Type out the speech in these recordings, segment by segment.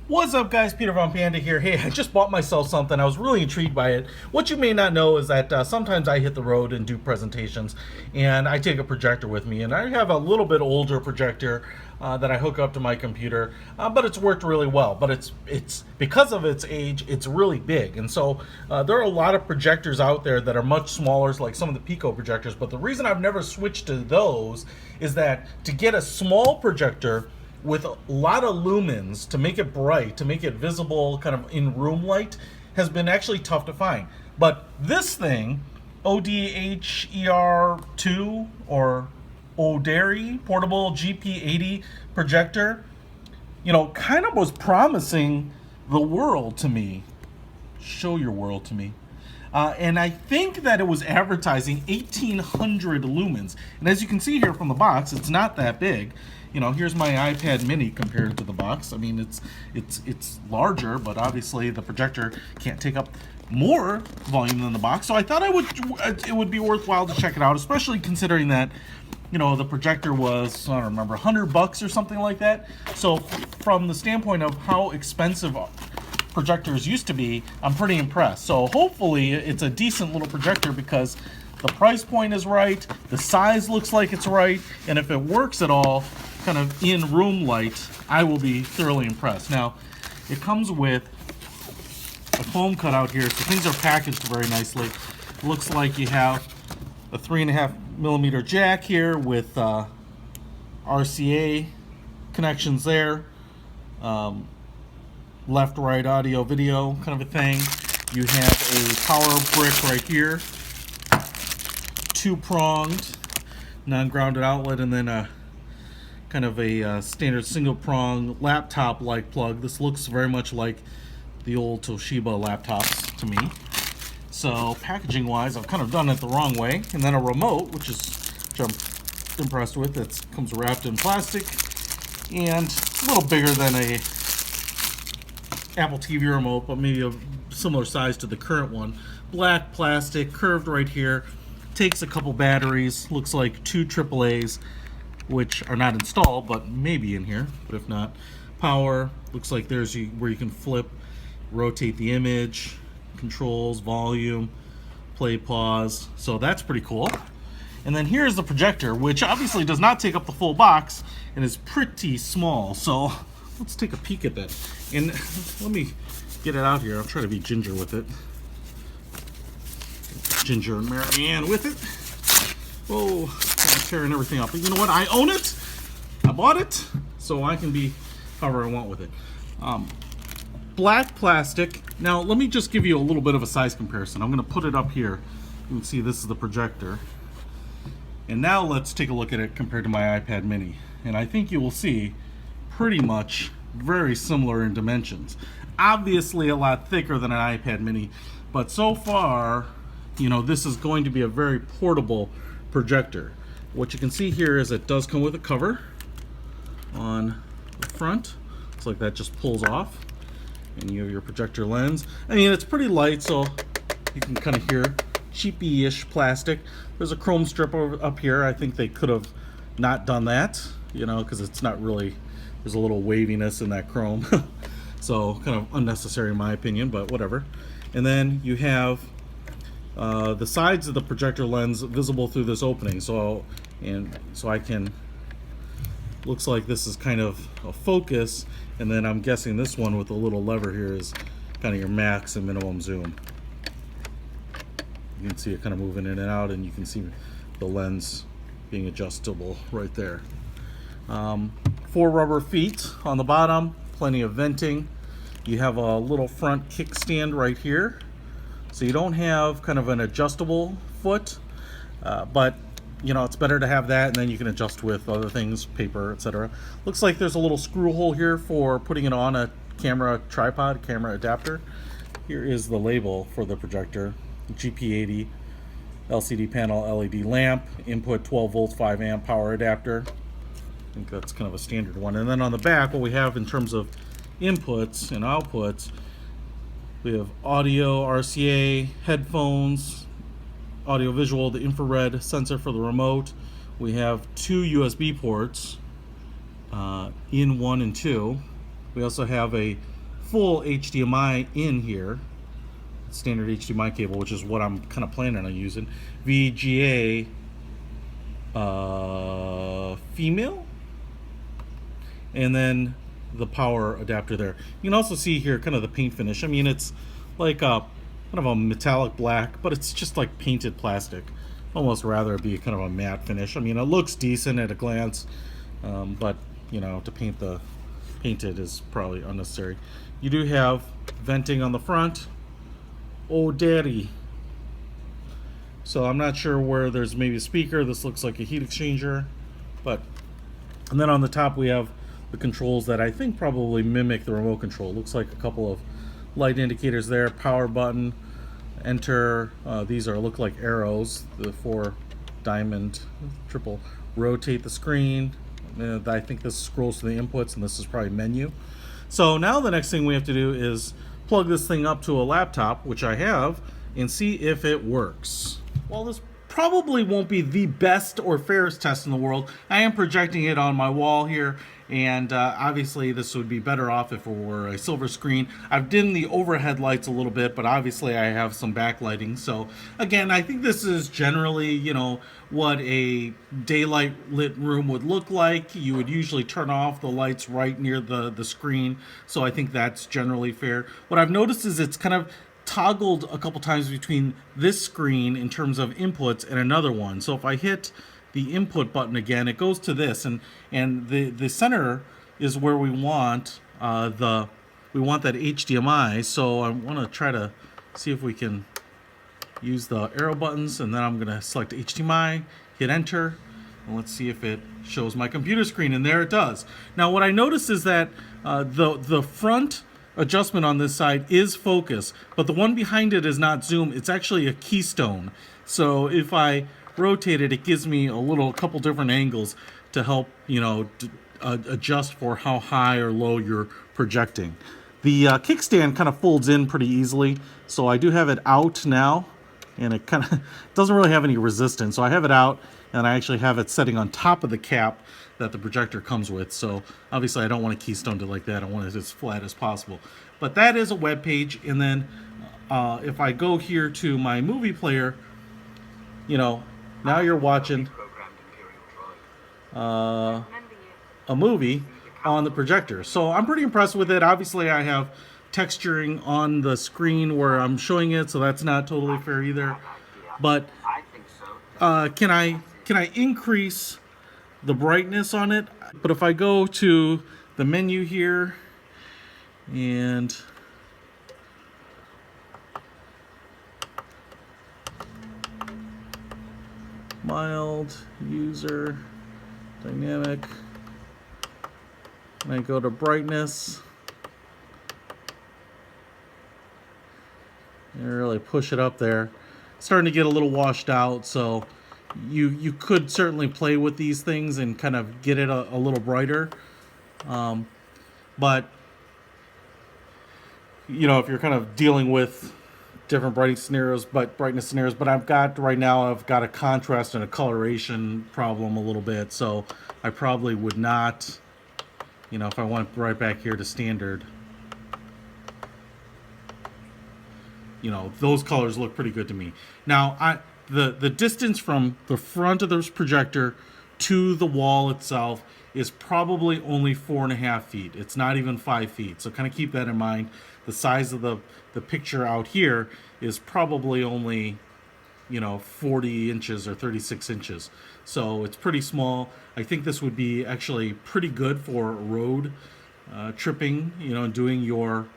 What's up, guys? Peter von Panda here. Hey, I just bought myself something. I was really intrigued by it. What you may not know is that sometimes I hit the road and do presentations, and I take a projector with me. And I have a little bit older projector that I hook up to my computer, but it's worked really well. But it's because of its age, it's really big. And so there are a lot of projectors out there that are much smaller, like some of the Pico projectors. But the reason I've never switched to those is that to get a small projector with a lot of lumens to make it bright, to make it visible kind of in room light, has been actually tough to find. But this thing, ODHER2 or Ohderii portable GP80 projector, kind of was promising the world to me. Show your world to me. And I think that it was advertising 1800 lumens. And as you can see here from the box, it's not that big. Here's my iPad mini compared to the box. I mean, it's larger, but obviously the projector can't take up more volume than the box. So I thought it would be worthwhile to check it out, especially considering that, the projector was, I don't remember, $100 or something like that. So from the standpoint of how expensive projectors used to be, I'm pretty impressed. So hopefully it's a decent little projector because the price point is right, the size looks like it's right, and if it works at all, kind of in room light, I will be thoroughly impressed. Now, it comes with a foam cutout here, so things are packaged very nicely. It looks like you have a 3.5mm jack here with RCA connections there, left-right audio video kind of a thing. You have a power brick right here, two-pronged non-grounded outlet, and then a kind of a standard single-prong laptop-like plug. This looks very much like the old Toshiba laptops to me. So packaging-wise, I've kind of done it the wrong way. And then a remote, which I'm impressed with. That comes wrapped in plastic and a little bigger than a Apple TV remote, but maybe a similar size to the current one. Black plastic, curved right here. Takes a couple batteries. Looks like two AAAs, which are not installed, but maybe in here. But if not, power. Looks like there's where you can flip, rotate the image, controls, volume, play, pause. So that's pretty cool. And then here's the projector, which obviously does not take up the full box and is pretty small. So let's take a peek at that. And let me get it out here. I'll try to be ginger with it. Ginger and Marianne with it. Oh, I'm tearing everything up. But you know what? I own it. I bought it, so I can be however I want with it. Black plastic. Now, let me just give you a little bit of a size comparison. I'm going to put it up here. You can see this is the projector. And now let's take a look at it compared to my iPad mini. And I think you will see pretty much very similar in dimensions. Obviously a lot thicker than an iPad mini, but so far, this is going to be a very portable projector. What you can see here is it does come with a cover on the front. Looks like that just pulls off, and you have your projector lens. I mean, it's pretty light, so you can kind of hear cheapy-ish plastic. There's a chrome strip up here. I think they could have not done that, because it's not really, there's a little waviness in that chrome. So kind of unnecessary in my opinion, but whatever. And then you have the sides of the projector lens visible through this opening. So I can, looks like this is kind of a focus, and then I'm guessing this one with the little lever here is kind of your max and minimum zoom. You can see it kind of moving in and out, and you can see the lens being adjustable right there. 4 rubber feet on the bottom, plenty of venting. You have a little front kickstand right here. So you don't have kind of an adjustable foot, but it's better to have that, and then you can adjust with other things, paper, etc. Looks like there's a little screw hole here for putting it on a camera tripod, camera adapter. Here is the label for the projector. GP80 LCD panel, LED lamp, input 12 volts, 5 amp power adapter. I think that's kind of a standard one. And then on the back, what we have in terms of inputs and outputs, we have audio, RCA, headphones, audio visual, the infrared sensor for the remote. We have 2 USB ports, in 1 and 2. We also have a full HDMI in here, standard HDMI cable, which is what I'm kind of planning on using. VGA female, and then the power adapter there. You can also see here kind of the paint finish. I mean, it's like a kind of a metallic black, but it's just like painted plastic. Almost rather it be kind of a matte finish. I mean, it looks decent at a glance, but you know, to paint it is probably unnecessary. You do have venting on the front. Ohderii. So I'm not sure where there's maybe a speaker. This looks like a heat exchanger, but and then on the top we have the controls that I think probably mimic the remote control. Looks like a couple of light indicators there. Power button, enter. These look like arrows. The 4 diamond, triple. Rotate the screen. I think this scrolls to the inputs, and this is probably menu. So now the next thing we have to do is plug this thing up to a laptop, which I have, and see if it works. Well, this probably won't be the best or fairest test in the world. I am projecting it on my wall here, and obviously this would be better off if it were a silver screen. I've dimmed the overhead lights a little bit, but obviously I have some backlighting. So again, I think this is generally, you know, what a daylight lit room would look like. You would usually turn off the lights right near the screen, so I think that's generally fair. What I've noticed is it's kind of toggled a couple times between this screen in terms of inputs and another one. So if I hit the input button again, it goes to this, and the center is where we want that HDMI. So I want to try to see if we can use the arrow buttons, and then I'm going to select HDMI, hit enter, and let's see if it shows my computer screen, and there it does. Now what I noticed is that the front adjustment on this side is focus, but the one behind it is not zoom. It's actually a keystone. So if I rotate it, it gives me a couple different angles to help, you know, adjust for how high or low you're projecting. The kickstand kind of folds in pretty easily, so I do have it out now, and it kind of doesn't really have any resistance. So I have it out, and I actually have it setting on top of the cap that the projector comes with. So obviously I don't want to keystone it like that. I want it as flat as possible. But that is a web page, and then if I go here to my movie player, you know, now you're watching a movie on the projector. So I'm pretty impressed with it. Obviously I have texturing on the screen where I'm showing it, so that's not totally fair either. But can I increase the brightness on it? But if I go to the menu here and mild, user, dynamic, and I go to brightness and really push it up there, it's starting to get a little washed out. So you could certainly play with these things and kind of get it a little brighter, but you know, if you're kind of dealing with different brightness scenarios, but I've got a contrast and a coloration problem a little bit, so I probably would not, you know, if I went right back here to standard, you know, those colors look pretty good to me. Now the distance from the front of this projector to the wall itself is probably only 4.5 feet. It's not even 5 feet. So kind of keep that in mind. The size of the picture out here is probably only, you know, 40 inches or 36 inches. So it's pretty small. I think this would be actually pretty good for road tripping, you know, doing your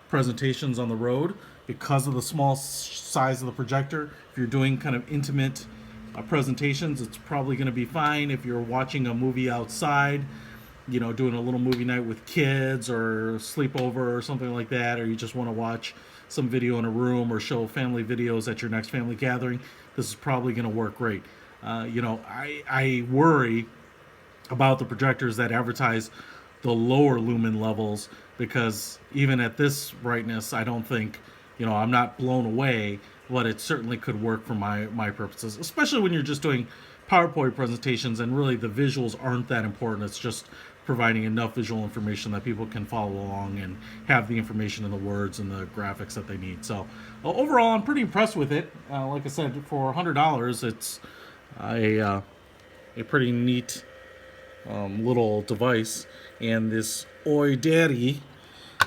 presentations on the road because of the small size of the projector. If you're doing kind of intimate presentations, it's probably going to be fine. If you're watching a movie outside, you know, doing a little movie night with kids or sleepover or something like that, or you just want to watch some video in a room or show family videos at your next family gathering, this is probably going to work great. You know, I worry about the projectors that advertise the lower lumen levels, because even at this brightness, I don't think, you know, I'm not blown away, but it certainly could work for my purposes, especially when you're just doing PowerPoint presentations and really the visuals aren't that important. It's just providing enough visual information that people can follow along and have the information and the words and the graphics that they need. So overall, I'm pretty impressed with it. Like I said, for $100, it's a pretty neat little device. And this Ohderii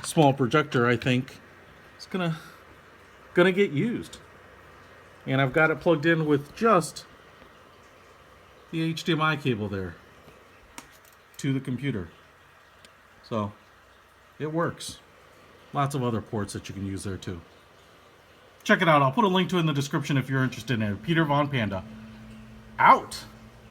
small projector, I think, is gonna get used. And I've got it plugged in with just the HDMI cable there to the computer. So it works. Lots of other ports that you can use there too. Check it out. I'll put a link to it in the description if you're interested in it. Peter Von Panda. Out!